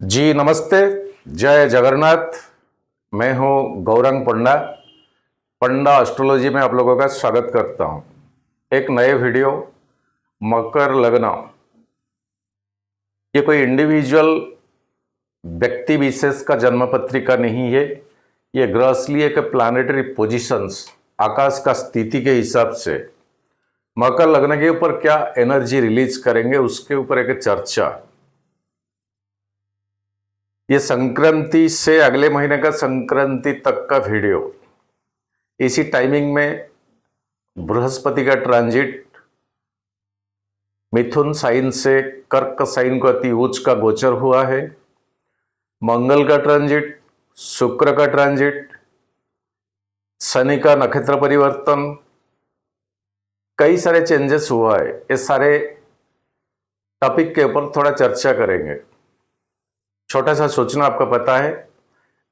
जी नमस्ते। जय जगन्नाथ। मैं हूं गौरंग पंडा। पंडा एस्ट्रोलॉजी में आप लोगों का स्वागत करता हूं। एक नए वीडियो मकर लग्न। ये कोई इंडिविजुअल व्यक्ति विशेष का जन्म पत्रिका नहीं है। ये ग्रहस्थलीय के प्लानिटरी पोजीशंस, आकाश का स्थिति के हिसाब से मकर लग्न के ऊपर क्या एनर्जी रिलीज करेंगे उसके ऊपर एक चर्चा। ये संक्रांति से अगले महीने का संक्रांति तक का वीडियो। इसी टाइमिंग में बृहस्पति का ट्रांजिट मिथुन साइन से कर्क साइन को अति उच्च का गोचर हुआ है। मंगल का ट्रांजिट, शुक्र का ट्रांजिट, शनि का नक्षत्र परिवर्तन, कई सारे चेंजेस हुआ है। ये सारे टॉपिक के ऊपर थोड़ा चर्चा करेंगे। छोटा सा सोचना, आपका पता है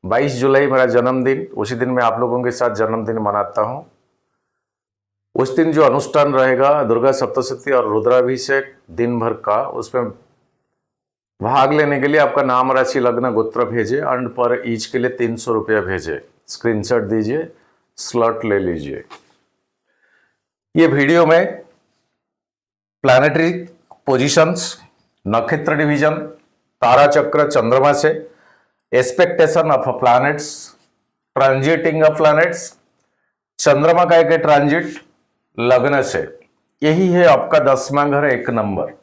22 जुलाई मेरा जन्मदिन, उसी दिन मैं आप लोगों के साथ जन्मदिन मनाता हूं। उस दिन जो अनुष्ठान रहेगा दुर्गा सप्तशती और रुद्राभिषेक दिन भर का, उसमें भाग लेने के लिए आपका नाम, राशि, लग्न, गोत्र भेजे एंड पर ईच के लिए 300 रुपया भेजे। स्क्रीनशॉट दीजिए, स्लॉट ले लीजिए। ये वीडियो में प्लैनेटरी पोजीशंस, नक्षत्र डिवीजन, तारा चक्र, चंद्रमा से expectation of planets, transiting of planets, चंद्रमा का एक ट्रांजिट लग्न से, यही है आपका 10वां घर, 1 नंबर।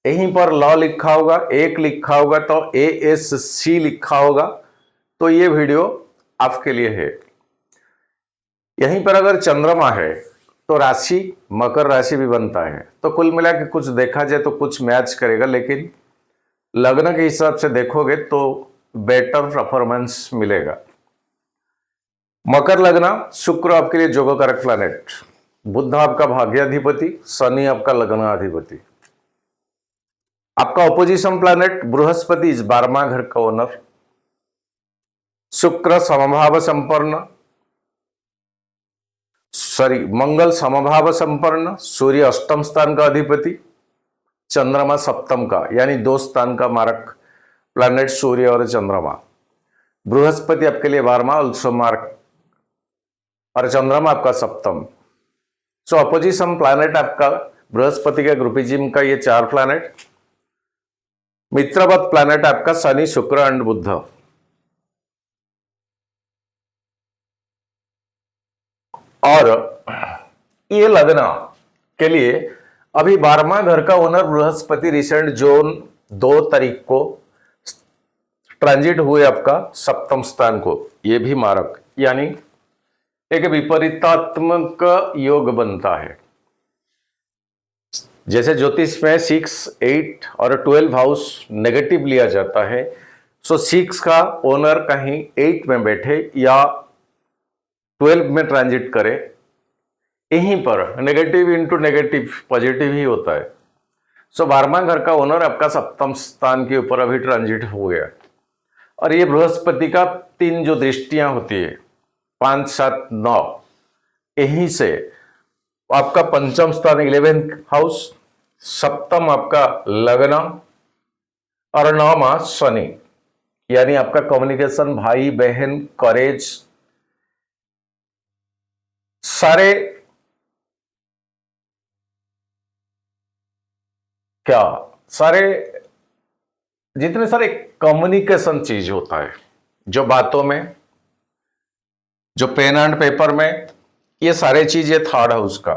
यहीं पर लॉ लिखा होगा, 1 लिखा होगा तो ASC लिखा होगा, तो ये वीडियो आपके लिए है। यहीं पर अगर चंद्रमा है तो राशि मकर राशि भी बनता है, तो कुल मिला के कुछ देखा जाए तो कुछ मैच करेगा, लेकिन लग्न के हिसाब से देखोगे तो बेटर परफॉर्मेंस मिलेगा। मकर लग्न, शुक्र आपके लिए जोगकारक प्लैनेट, बुध आपका भाग्याधिपति, शनि आपका लग्नाधिपति, आपका ऑपोजिशन प्लैनेट बृहस्पति इस 12वां घर का ओनर, शुक्र समभाव संपन्न, मंगल समभाव संपन्न, सूर्य अष्टम स्थान का अधिपति, चंद्रमा सप्तम का, यानी 2 स्थान का मारक प्लैनेट सूर्य और चंद्रमा। बृहस्पति आपके लिए 12वां ऑल्सो मार्क, और चंद्रमा आपका सप्तम। सो अपोजिशन प्लैनेट आपका बृहस्पति के ग्रुपिज्म का ये 4 प्लैनेट, मित्रवत प्लैनेट आपका शनि, शुक्र एंड बुध। और ये लग्न के लिए अभी 12वां घर का ओनर बृहस्पति रिसेंट जून 2 तारीख को ट्रांजिट हुए आपका सप्तम स्थान को, ये भी मारक, यानी एक विपरीतात्मक योग बनता है। जैसे ज्योतिष में 6, 8 और 12 हाउस नेगेटिव लिया जाता है, सो 6 का ओनर कहीं 8 में बैठे या 12 में ट्रांजिट करे, यहीं पर नेगेटिव इंटू नेगेटिव पॉजिटिव ही होता है। सो 12वां घर का ओनर आपका सप्तम स्थान के ऊपर अभी ट्रांजिट हो गया, और ये बृहस्पति का 3 जो दृष्टियां होती है, 5, 7, 9, यहीं से आपका पंचम स्थान 11th हाउस, सप्तम आपका लग्न और 9वां शनि, यानी आपका कम्युनिकेशन, भाई बहन, करेज, सारे क्या सारे जितने सारे कम्युनिकेशन चीज होता है, जो बातों में, जो पेन एंड पेपर में, ये सारे चीज ये 3rd हाउस का।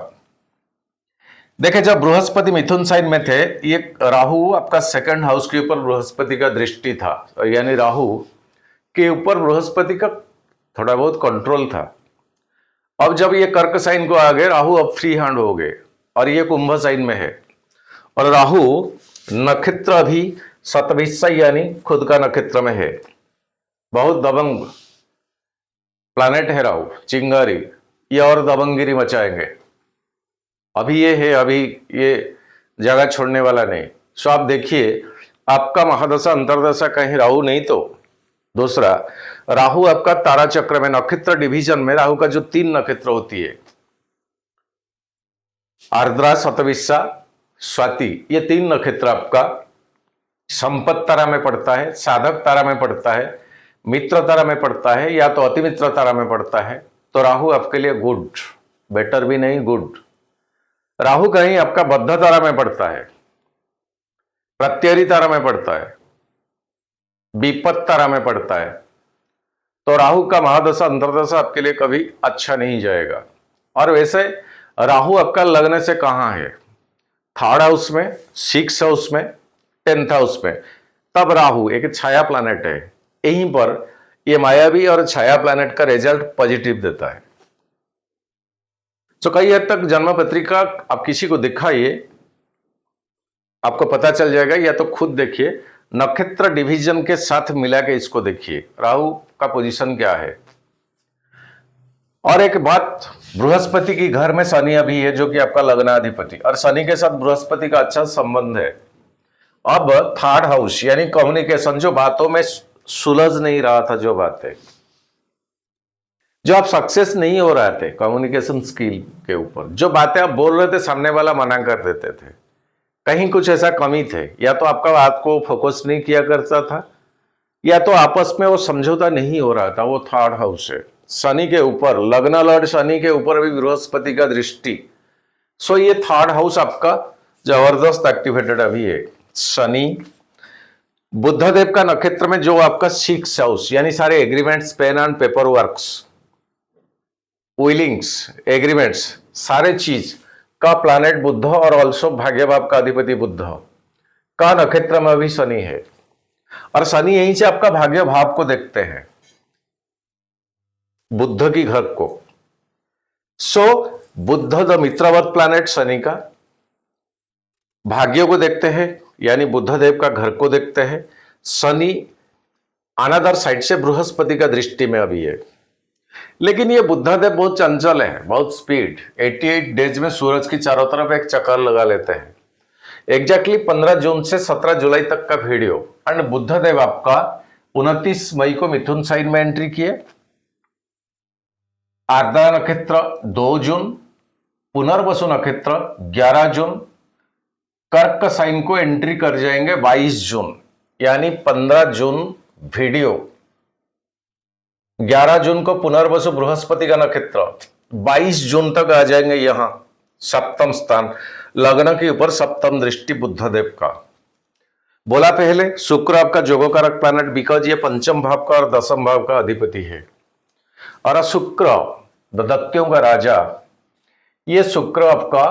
देखिए, जब बृहस्पति मिथुन साइन में थे, ये राहु आपका 2nd हाउस के ऊपर बृहस्पति का दृष्टि था, यानी राहु के ऊपर बृहस्पति का थोड़ा बहुत कंट्रोल था। अब जब ये कर्क साइन को आ गए, राहु अब फ्री हैंड हो गए, और ये कुंभ साइन में है, और राहु नक्षत्र अभी शतभिषा यानी खुद का नक्षत्र में है। बहुत दबंग प्लैनेट है राहु, चिंगारी, ये और दबंगिरी मचाएंगे। अभी ये है, अभी ये जगह छोड़ने वाला नहीं। सो आप देखिए, आपका महादशा अंतरदशा कहीं राहु नहीं तो दूसरा, राहु आपका तारा चक्र में, नक्षत्र डिवीजन में राहु का जो 3 नक्षत्र होती है, आर्द्रा, शतभिषा, स्वाति, ये 3 नक्षत्र आपका संपत तारा में पड़ता है, साधक तारा में पड़ता है, मित्र तारा में पड़ता है, या तो अति मित्र तारा में पड़ता है, तो राहु आपके लिए गुड, बेटर भी नहीं, गुड। राहु कहीं आपका बद्ध तारा में पड़ता है, प्रत्यरी तारा में पड़ता है, विपत तारा में पड़ता है, तो राहु का महादशा अंतरदशा आपके लिए कभी अच्छा नहीं जाएगा। और वैसे राहु आपका लग्न से कहां है? थर्ड हाउस में, सिक्स हाउस में, 10th हाउस में। तब राहु एक छाया प्लैनेट है, यहीं पर ये मायावी और छाया प्लैनेट का रिजल्ट पॉजिटिव देता है। तो कई हद तक जन्म पत्रिका आप किसी को दिखाइए, आपको पता चल जाएगा, या तो खुद देखिए, नक्षत्र डिवीजन के साथ मिला के इसको देखिए राहु का पोजीशन क्या है। और एक बात, बृहस्पति की घर में शनि अभी है, जो कि आपका लग्नाधिपति, और शनि के साथ बृहस्पति का अच्छा संबंध है। अब थर्ड हाउस यानी कम्युनिकेशन, जो बातों में सुलझ नहीं रहा था, जो बातें जो आप सक्सेस नहीं हो रहे थे कम्युनिकेशन स्किल के ऊपर, जो बातें आप बोल रहे थे सामने वाला मना कर देते थे, कहीं कुछ ऐसा कमी थे, या तो आपका बात को फोकस नहीं किया करता था, या तो आपस में वो समझौता नहीं हो रहा था। वो थर्ड हाउस है शनि के ऊपर, लग्न लॉर्ड शनि के ऊपर भी बृहस्पति का दृष्टि। सो ये थर्ड हाउस आपका जबरदस्त एक्टिवेटेड अभी है। शनि बुद्धदेव का नक्षत्र में, जो आपका सिक्स हाउस यानी सारे agreements, pen and paper works, willings, agreements, सारे चीज का प्लैनेट बुद्ध, और ऑल्सो भाग्य भाव का अधिपति बुद्ध का नक्षत्र में भी शनि है, और शनि यहीं से आपका भाग्य भाव को देखते हैं, बुद्ध की घर को। सो बुद्ध द मित्रवत प्लैनेट शनि का भाग्य को देखते हैं, यानी बुद्धदेव का घर को देखते हैं। शनि अनदर साइड से बृहस्पति का दृष्टि में अभी है, लेकिन ये बुद्धदेव बहुत चंचल है, बहुत स्पीड, 88 डेज में सूरज की चारों तरफ एक चक्कर लगा लेते हैं। एग्जैक्टली 15 जून से 17 जुलाई तक का वीडियो। एंड बुद्धदेव आपका 29 मई को मिथुन साइन में एंट्री किए, आर्द्रा नक्षत्र 2 जून, पुनर्वसु नक्षत्र 11 जून, कर्क साइन को एंट्री कर जाएंगे 22 जून, यानी 15 जून वीडियो, 11 जून को पुनर्वसु बृहस्पति का नक्षत्र, 22 जून तक आ जाएंगे यहां सप्तम स्थान, लग्न के ऊपर सप्तम दृष्टि बुद्धदेव का। बोला पहले शुक्र आपका जोगकारक प्लैनेट, बिकॉज ये पंचम भाव का और दसम भाव का अधिपति है, और शुक्र दत्यों का राजा, ये शुक्र आपका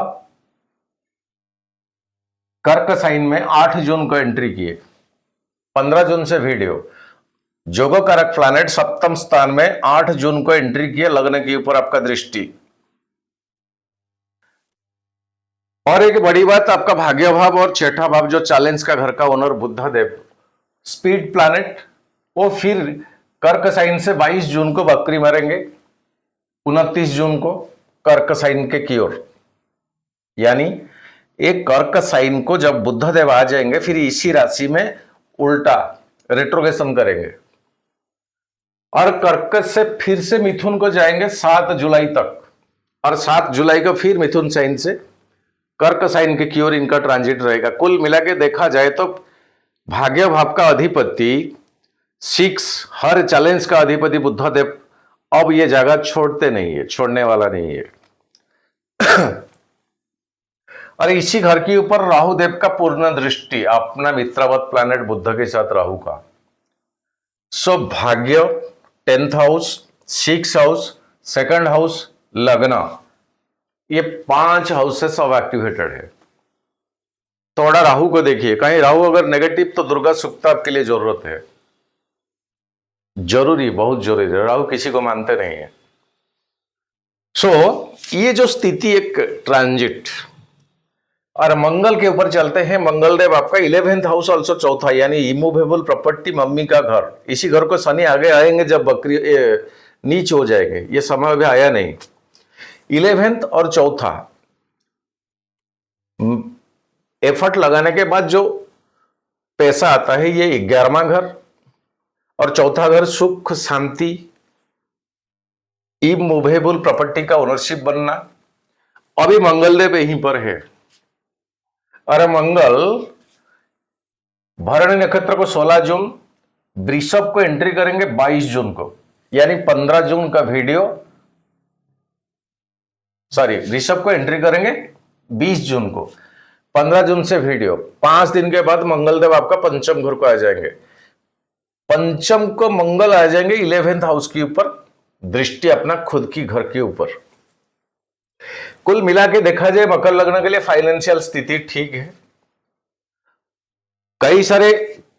कर्क साइन में 8 जून को एंट्री किए, 15 जून से वीडियो, जोगो कारक प्लैनेट सप्तम स्थान में 8 जून को एंट्री किए, लग्न के ऊपर आपका दृष्टि। और एक बड़ी बात, आपका भाग्य भाव और छठा भाव, जो चैलेंज का घर का ओनर बुद्धदेव, स्पीड प्लैनेट, वो फिर कर्क साइन से 22 जून को बकरी मारेंगे, 29 जून को कर्क साइन के की ओर, यानी एक कर्क साइन को जब बुद्धदेव आ जाएंगे, फिर इसी राशि में उल्टा रेट्रोगेशन करेंगे, और कर्क से फिर से मिथुन को जाएंगे 7 जुलाई तक, और 7 जुलाई को फिर मिथुन साइन से कर्क साइन के की ओर इनका ट्रांजिट रहेगा। कुल मिला के देखा जाए तो भाग्य भाव का अधिपति 6, हर चैलेंज का अधिपति बुद्धदेव अब ये जगह छोड़ते नहीं है, छोड़ने वाला नहीं है। और इसी घर के ऊपर राहु देव का पूर्ण दृष्टि, अपना मित्रवत प्लैनेट बुद्ध के साथ राहु का। सो भाग्य 10th house, 6th house, 2nd house, लग्न, ये 5 हाउस से सब एक्टिवेटेड है। थोड़ा राहु को देखिए, कहीं राहु अगर नेगेटिव तो दुर्गा सुक्ता आपके लिए जरूरत है, जरूरी, बहुत जरूरी है। राहु किसी को मानते नहीं है। सो ये जो स्थिति एक ट्रांजिट, और मंगल के ऊपर चलते हैं। मंगल देव आपका 11th हाउस ऑल्सो चौथा, यानी इमूवेबल प्रॉपर्टी, मम्मी का घर। इसी घर को शनि आगे आएंगे जब बकरी नीच हो जाएंगे, ये समय अभी आया नहीं। 11th और चौथा एफर्ट लगाने के बाद जो पैसा आता है, ये 11वां घर, और चौथा घर सुख शांति, इमूवेबल प्रॉपर्टी का ओनरशिप बनना। अभी मंगल देव यहीं पर है, और मंगल भरणी नक्षत्र को 16 जून, वृषभ को एंट्री करेंगे 22 जून को, यानी 15 जून का वीडियो, सॉरी वृषभ को एंट्री करेंगे 20 जून को, 15 जून से वीडियो, 5 दिन के बाद मंगलदेव आपका पंचम घर को आ जाएंगे। पंचम को मंगल आ जाएंगे 11th हाउस के ऊपर, दृष्टि अपना खुद की घर के ऊपर। कुल मिला के देखा जाए मकर लग्न के लिए फाइनेंशियल स्थिति ठीक है। कई सारे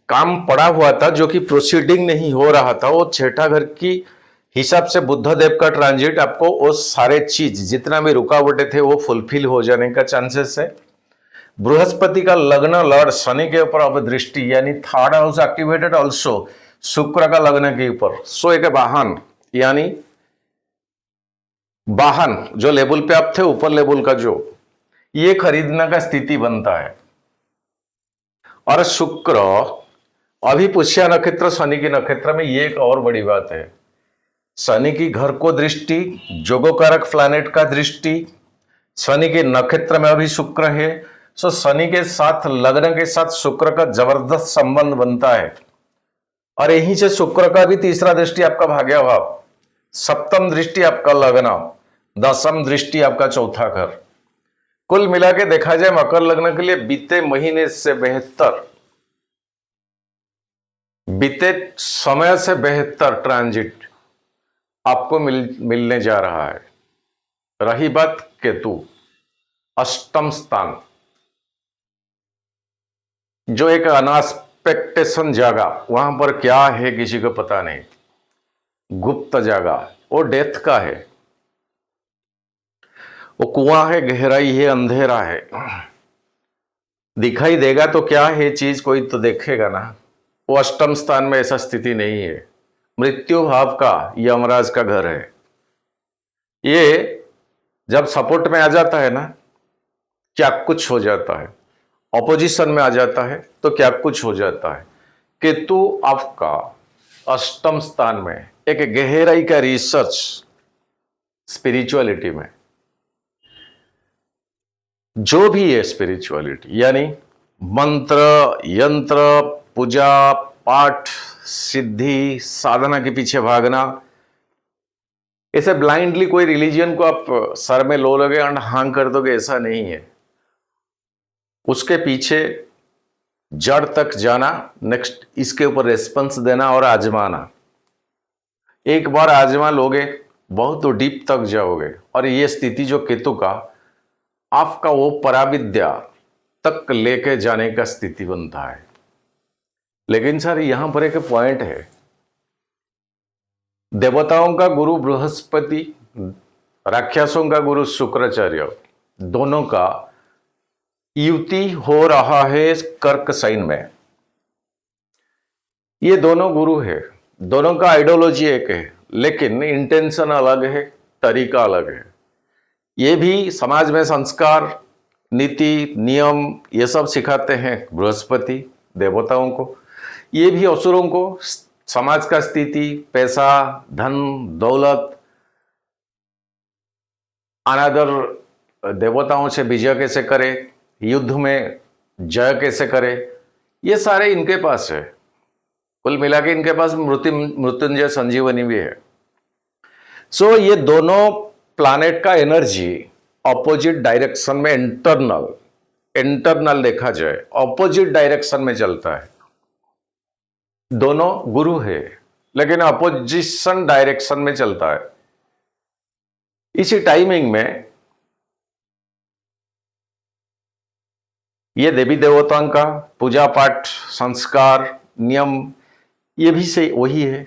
काम पड़ा हुआ था जो कि प्रोसीडिंग नहीं हो रहा था, वो छठा घर की हिसाब से बुध देव का ट्रांजिट आपको वो सारे चीज जितना भी रुकावटें थे वो फुलफिल हो जाने का चांसेस है। बृहस्पति का लग्न लॉर्ड शनि के ऊपर अब दृष्टि, यानी थर्ड हाउस एक्टिवेटेड ऑल्सो शुक्र का लग्न के ऊपर। सो एक वाहन, यानी वाहन जो लेवल पे आप थे ऊपर लेवल का जो ये खरीदने का स्थिति बनता है। और शुक्र अभी पुष्य नक्षत्र शनि के नक्षत्र में, ये एक और बड़ी बात है, शनि की घर को दृष्टि, जोगोकारक प्लैनेट का दृष्टि, शनि के नक्षत्र में अभी शुक्र है। सो शनि के साथ लग्न के साथ शुक्र का जबरदस्त संबंध बनता है। और यहीं से शुक्र का भी तीसरा दृष्टि आपका भाग्य भाव, सप्तम दृष्टि आपका लग्न, दसम दृष्टि आपका चौथा घर। कुल मिला के देखा जाए मकर लग्न के लिए बीते महीने से बेहतर, बीते समय से बेहतर ट्रांजिट आपको मिलने जा रहा है। रही बात केतु, अष्टम स्थान, जो एक अनएक्सपेक्टेशन जगह, वहां पर क्या है किसी को पता नहीं, गुप्त जगह, वो डेथ का है, वो कुआं है, गहराई है, अंधेरा है। दिखाई देगा तो क्या है चीज, कोई तो देखेगा ना। वो अष्टम स्थान में ऐसा स्थिति नहीं है। मृत्यु भाव का यमराज का घर है। ये जब सपोर्ट में आ जाता है ना, क्या कुछ हो जाता है, ऑपोजिशन में आ जाता है तो क्या कुछ हो जाता है। केतु आपका अष्टम स्थान में एक गहराई का रिसर्च स्पिरिचुअलिटी में, जो भी है स्पिरिचुअलिटी, यानी मंत्र यंत्र पूजा पाठ सिद्धि साधना के पीछे भागना, ऐसे ब्लाइंडली कोई रिलीजियन को आप सर में लो लोगे और हांग कर दोगे, ऐसा नहीं है। उसके पीछे जड़ तक जाना, नेक्स्ट इसके ऊपर रेस्पॉन्स देना और आजमाना। एक बार आजमा लोगे बहुत तो डीप तक जाओगे। और ये स्थिति जो केतु का आपका वो पराविद्या तक लेके जाने का स्थिति बनता है। लेकिन सर यहां पर एक पॉइंट है, देवताओं का गुरु बृहस्पति, राक्षसों का गुरु शुक्राचार्य, दोनों का युति हो रहा है कर्क साइन में। ये दोनों गुरु है, दोनों का आइडियोलॉजी एक है, लेकिन इंटेंशन अलग है, तरीका अलग है। ये भी समाज में संस्कार नीति नियम ये सब सिखाते हैं बृहस्पति देवताओं को। ये भी असुरों को समाज का स्थिति, पैसा, धन दौलत, अनादर, देवताओं से विजय कैसे करे, युद्ध में जय कैसे करे, ये सारे इनके पास है। कुल मिला के इनके पास मृत्युंजय संजीवनी भी है। सो ये दोनों प्लैनेट का एनर्जी ऑपोजिट डायरेक्शन में, इंटरनल देखा जाए ऑपोजिट डायरेक्शन में चलता है। दोनों गुरु है लेकिन अपोजिशन डायरेक्शन में चलता है। इसी टाइमिंग में ये देवी देवताओं का पूजा पाठ संस्कार नियम ये भी से वही है।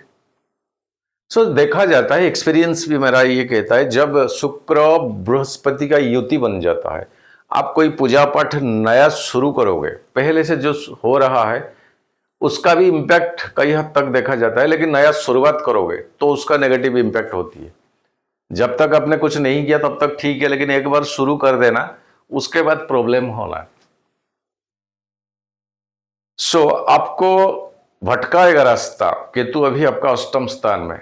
सो देखा जाता है, एक्सपीरियंस भी मेरा ये कहता है, जब शुक्र बृहस्पति का युति बन जाता है, आप कोई पूजा पाठ नया शुरू करोगे, पहले से जो हो रहा है उसका भी इम्पैक्ट कई हद तक देखा जाता है, लेकिन नया शुरुआत करोगे तो उसका नेगेटिव इम्पैक्ट होती है। जब तक आपने कुछ नहीं किया तब तक ठीक है, लेकिन एक बार शुरू कर देना उसके बाद प्रॉब्लम होना। सो आपको भटकाएगा रास्ता, केतु अभी आपका अष्टम स्थान में।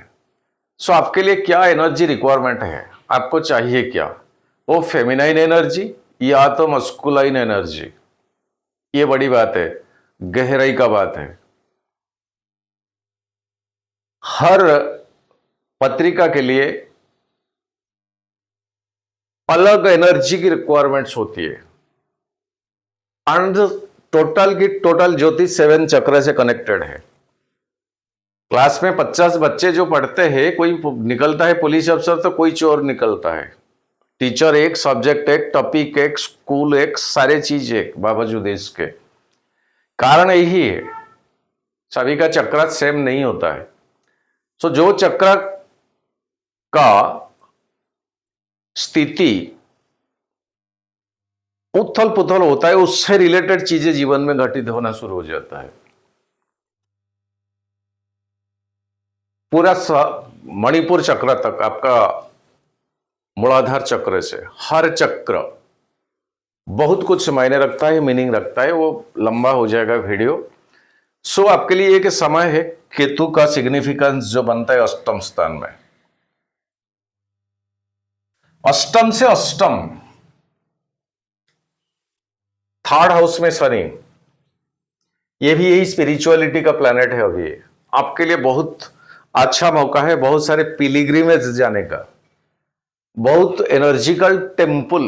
सो आपके लिए क्या एनर्जी रिक्वायरमेंट है, आपको चाहिए क्या, वो फेमिनाइन एनर्जी या तो मस्कुलाइन एनर्जी, ये बड़ी बात है। गहराई का बात है। हर पत्रिका के लिए अलग एनर्जी की रिक्वायरमेंट्स होती है। एंड टोटल की टोटल ज्योतिष 7 चक्र से कनेक्टेड है। क्लास में 50 बच्चे जो पढ़ते हैं, कोई निकलता है पुलिस अफसर तो कोई चोर निकलता है। टीचर एक, सब्जेक्ट एक, टॉपिक एक, स्कूल एक, सारे चीज एक, बावजूद इसके कारण यही है, सभी का चक्र सेम नहीं होता है। सो जो चक्र का स्थिति उथल पुथल होता है, उससे रिलेटेड चीजें जीवन में घटित होना शुरू हो जाता है। पूरा मणिपुर चक्र तक, आपका मूलाधार चक्र से हर चक्र बहुत कुछ मायने रखता है, मीनिंग रखता है। वो लंबा हो जाएगा वीडियो। सो आपके लिए एक समय है केतु का सिग्निफिकेंस जो बनता है अष्टम स्थान में। अष्टम से अष्टम, थर्ड हाउस में शनि, ये भी यही स्पिरिचुअलिटी का प्लैनेट है। अभी आपके लिए बहुत अच्छा मौका है बहुत सारे पिलिग्रिमेज जाने का, बहुत एनर्जिकल टेम्पल,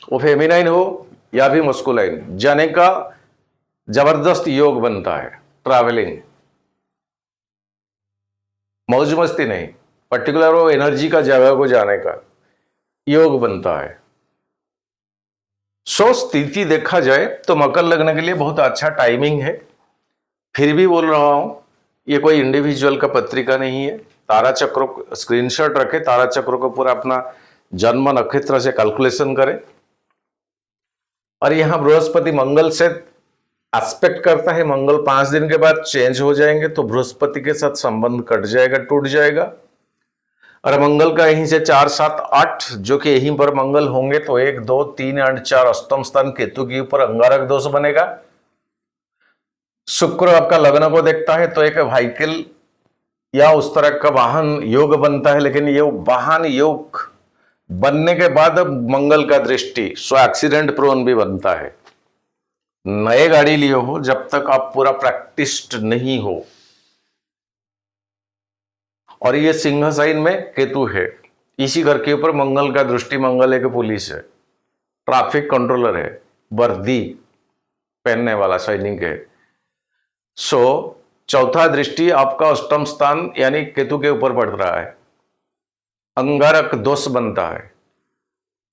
वो फेमिनाइन हो या भी मस्कुलाइन, जाने का जबरदस्त योग बनता है। ट्रैवलिंग, मौज मस्ती नहीं, पर्टिकुलर वो एनर्जी का जगह को जाने का योग बनता है। सो स्थिति देखा जाए तो मकर लग्न के लिए बहुत अच्छा टाइमिंग है। फिर भी बोल रहा हूं, ये कोई इंडिविजुअल का पत्रिका नहीं है। तारा चक्रों को स्क्रीनशॉट रखे, तारा चक्रों को पूरा अपना जन्म नक्षत्र से कैलकुलेशन करें। और यहां बृहस्पति मंगल से एस्पेक्ट करता है। मंगल 5 दिन के बाद चेंज हो जाएंगे, तो बृहस्पति के साथ संबंध कट जाएगा, टूट जाएगा। और मंगल का यहीं से 4, 7, 8 जो कि यहीं पर मंगल होंगे, तो 1, 2, 3 और 4 अष्टम स्थान केतु के ऊपर अंगारक दोष बनेगा। शुक्र आपका लग्न को देखता है, तो एक व्हीकल या उस तरह का वाहन योग बनता है। लेकिन ये वाहन योग बनने के बाद अब मंगल का दृष्टि सो एक्सीडेंट प्रोन भी बनता है। नए गाड़ी लिए हो, जब तक आप पूरा प्रैक्टिस्ड नहीं हो। और ये सिंह साइन में केतु है, इसी घर के ऊपर मंगल का दृष्टि। मंगल एक पुलिस है, ट्रैफिक कंट्रोलर है, वर्दी पहनने वाला सैनिक है। सो चौथा दृष्टि आपका अष्टम स्थान यानी केतु के ऊपर पड़ रहा है, अंगारक दोष बनता है।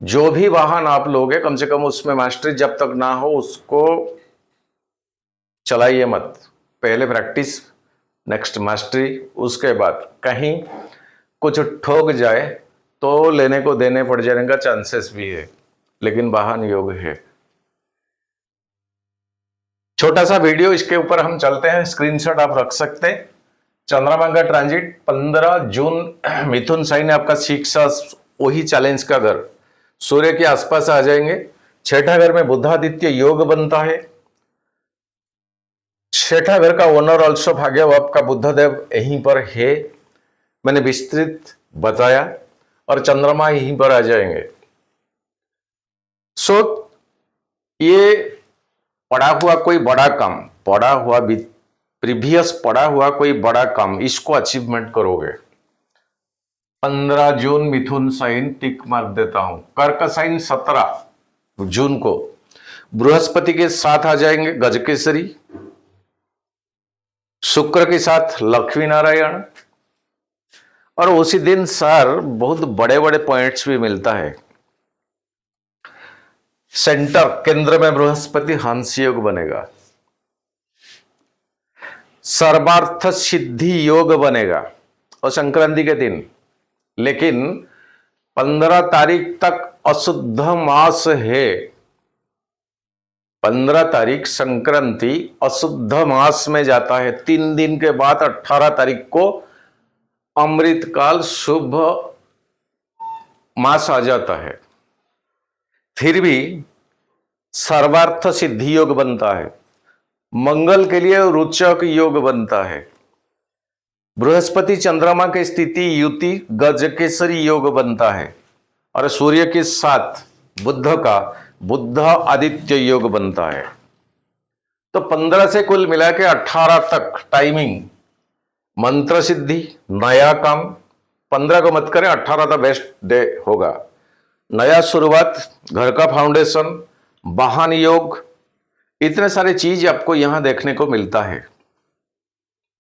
जो भी वाहन आप लोगे, कम से कम उसमें मास्टरी जब तक ना हो उसको चलाइए मत। पहले प्रैक्टिस, नेक्स्ट मास्टरी, उसके बाद कहीं कुछ ठोक जाए तो लेने को देने पड़ जाने का चांसेस भी है, लेकिन वाहन योग है। छोटा सा वीडियो इसके ऊपर हम चलते हैं, स्क्रीनशॉट आप रख सकते हैं। चंद्रमा का ट्रांजिट 15 जून मिथुन साइन है आपका 6, वही चैलेंज का घर, सूर्य के आसपास आ जाएंगे। छठा घर में बुधादित्य योग बनता है। छठा घर का ओनर ऑल्सो भाग्य आपका बुद्धदेव यहीं पर है, मैंने विस्तृत बताया। और चंद्रमा यहीं पर आ जाएंगे। सो ये पड़ा हुआ कोई बड़ा काम, पड़ा हुआ प्रीवियस पड़ा हुआ कोई बड़ा काम, इसको अचीवमेंट करोगे। 15 जून मिथुन साइन टिक मार्क देता हूं। कर्क साइन 17 जून को बृहस्पति के साथ आ जाएंगे गजकेसरी, शुक्र के साथ लक्ष्मी नारायण। और उसी दिन सर बहुत बड़े बड़े पॉइंट्स भी मिलता है। सेंटर केंद्र में बृहस्पति हंस योग बनेगा, सर्वार्थ सिद्धि योग बनेगा और संक्रांति के दिन। लेकिन 15 तारीख तक अशुद्ध मास है। 15 तारीख संक्रांति अशुद्ध मास में जाता है। 3 दिन के बाद 18 तारीख को अमृतकाल शुभ मास आ जाता है। फिर भी सर्वार्थ सिद्धि योग बनता है। मंगल के लिए रोचक योग बनता है। बृहस्पति चंद्रमा की स्थिति युति गजकेसरी योग बनता है। और सूर्य के साथ बुध का बुध आदित्य योग बनता है। तो 15 से कुल मिला के 18 तक टाइमिंग, मंत्र सिद्धि, नया काम। 15 को मत करें, 18 का बेस्ट डे होगा। नया शुरुआत, घर का फाउंडेशन, वाहन योग, इतने सारे चीज आपको यहां देखने को मिलता है।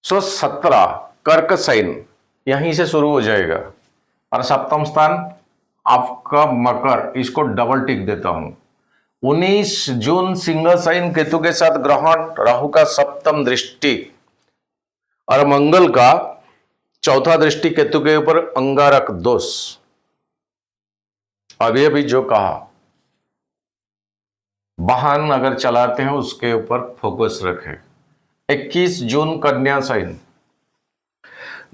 17 कर्क साइन यहीं से शुरू हो जाएगा। और सप्तम स्थान आपका मकर, इसको डबल टिक देता हूं। 19 जून सिंह साइन, केतु के साथ ग्रहण, राहु का सप्तम दृष्टि और मंगल का चौथा दृष्टि केतु के ऊपर, अंगारक दोष। अभी अभी जो कहा, वाहन अगर चलाते हैं उसके ऊपर फोकस रखें। 21 जून कन्या साइन,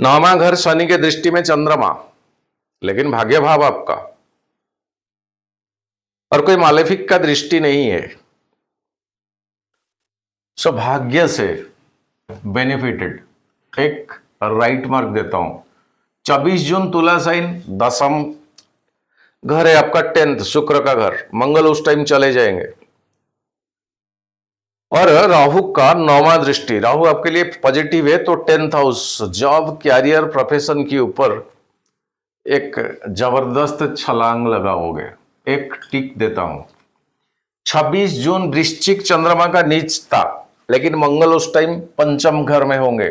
9वां घर शनि के दृष्टि में चंद्रमा, लेकिन भाग्य भाव आपका, और कोई मालेफिक का दृष्टि नहीं है। सो भाग्य से बेनिफिटेड, एक राइट मार्क देता हूं। 24 जून तुला साइन, 10वां घर है आपका 10th, शुक्र का घर, मंगल उस टाइम चले जाएंगे। और राहु का 9वां दृष्टि, राहु आपके लिए पॉजिटिव है, तो 10th house, job, career, profession के ऊपर एक जबरदस्त छलांग लगाओगे, एक टिक देता हूं। 26 जून वृश्चिक, चंद्रमा का नीच था, लेकिन मंगल उस टाइम पंचम घर में होंगे,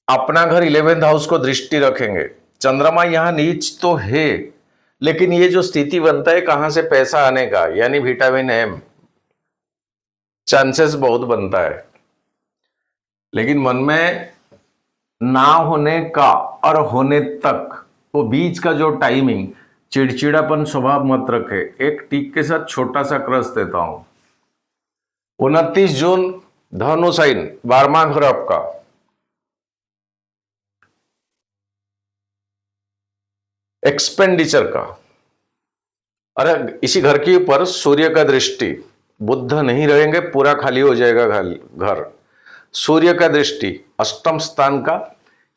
अपना घर 11th हाउस को दृष्टि रखेंगे। चंद्रमा यहां नीच तो है, लेकिन ये जो स्थिति बनता है कहां से पैसा आने का, यानी विटामिन एम, चांसेस बहुत बनता है, लेकिन मन में ना होने का और होने तक वो बीच का जो टाइमिंग, चिड़चिड़ापन स्वभाव मत रखे। एक टिक के साथ छोटा सा क्रश देता हूं। 29 जून धनु साइन, 12वां घर आपका, एक्सपेंडिचर का, अरे इसी घर के ऊपर सूर्य का दृष्टि, बुध नहीं रहेंगे, पूरा खाली हो जाएगा घर। सूर्य का दृष्टि, अष्टम स्थान का,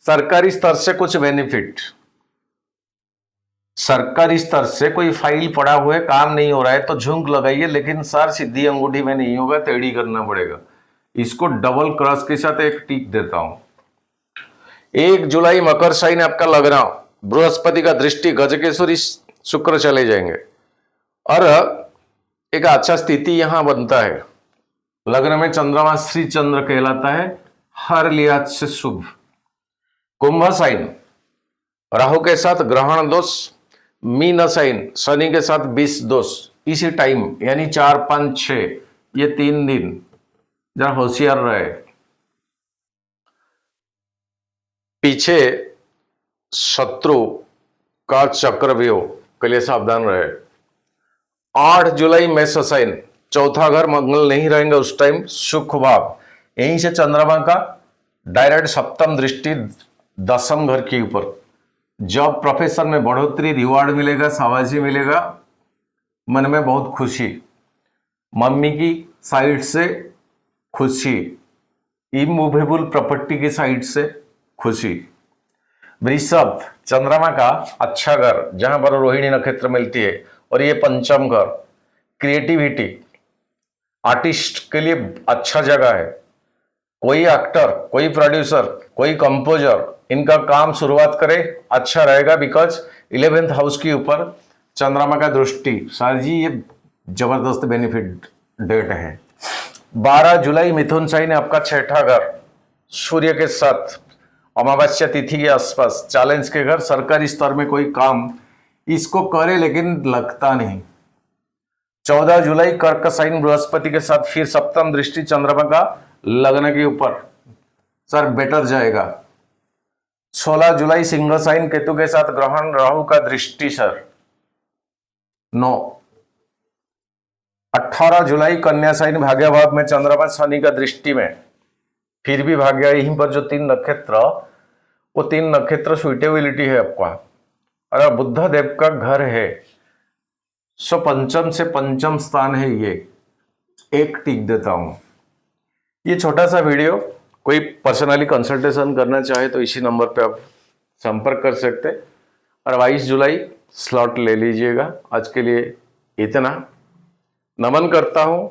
सरकारी स्तर से कुछ बेनिफिट, सरकारी स्तर से कोई फाइल पड़ा हुआ है, काम नहीं हो रहा है तो झुंक लगाइए, लेकिन सर सीधी अंगूठी में नहीं होगा, टेढ़ी करना पड़ेगा। इसको डबल क्रॉस के साथ एक टिक देता हूं। 1 जुलाई मकर साइन आपका लग रहा, बृहस्पति का दृष्टि, गजकेश्वरी शुक्र चले जाएंगे, और एक अच्छा स्थिति यहां बनता है। लग्न में चंद्रमा श्री चंद्र कहलाता है, हर लिहाज से शुभ। कुंभ साइन, राहु के साथ ग्रहण दोष, मीन साइन, शनि के साथ 20 दोष। इसी टाइम यानी 4, 5, 6, ये 3 दिन जरा होशियार रहे। पीछे शत्रु का चक्रव्यूह के लिए सावधान रहे। 8 जुलाई मेष साइन, चौथा घर, मंगल नहीं रहेंगे उस टाइम, सुख भाव, यहीं से चंद्रमा का डायरेक्ट सप्तम दृष्टि 10वें घर के ऊपर। जॉब प्रोफेशन में बढ़ोतरी, रिवार्ड मिलेगा, शाबाशी मिलेगा, मन में बहुत खुशी, मम्मी की साइड से खुशी, इमूवेबल प्रॉपर्टी की साइड से खुशी। वृषभ, चंद्रमा का अच्छा घर, जहां पर रोहिणी नक्षत्र मिलती है, और ये पंचम घर, क्रिएटिविटी, आर्टिस्ट के लिए अच्छा जगह है। कोई एक्टर, कोई प्रोड्यूसर, कोई कंपोजर, इनका काम शुरुआत करे अच्छा रहेगा, बिकॉज 11th हाउस के ऊपर चंद्रमा का दृष्टि। सर जी ये जबरदस्त बेनिफिट डेट है। 12 जुलाई मिथुन साइन, आपका 6ठा घर, सूर्य के साथ, अमावस्या तिथि के आसपास, चैलेंज के घर, सरकारी स्तर में कोई काम इसको करे लेकिन लगता नहीं। 14 जुलाई कर्क साइन, बृहस्पति के साथ फिर सप्तम दृष्टि चंद्रमा का लग्न के ऊपर, सर बेटर जाएगा। 16 जुलाई सिंह साइन, केतु के साथ ग्रहण, राहु का दृष्टि, सर नो। 18 जुलाई कन्या साइन, भाग्य भाव में चंद्रमा, शनि का दृष्टि में, फिर भी भाग्य, यहीं पर जो 3 नक्षत्र, वो 3 नक्षत्र सुइटेबिलिटी है आपका, और बुद्ध देव का घर है, सो पंचम से पंचम स्थान है, ये एक टिक देता हूं। ये छोटा सा वीडियो, कोई पर्सनली कंसल्टेशन करना चाहे तो इसी नंबर पे आप संपर्क कर सकते, और 22 जुलाई स्लॉट ले लीजिएगा। आज के लिए इतना, नमन करता हूं।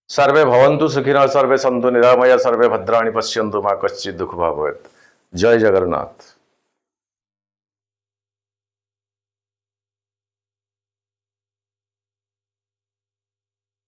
सर्वे भवन्तु सुखिनः, सर्वे सन्तु निरामया, सर्वे भद्राणि पश्यन्तु मा कश्चित् दुःखभाग् भवेत्। जय जगन्नाथ।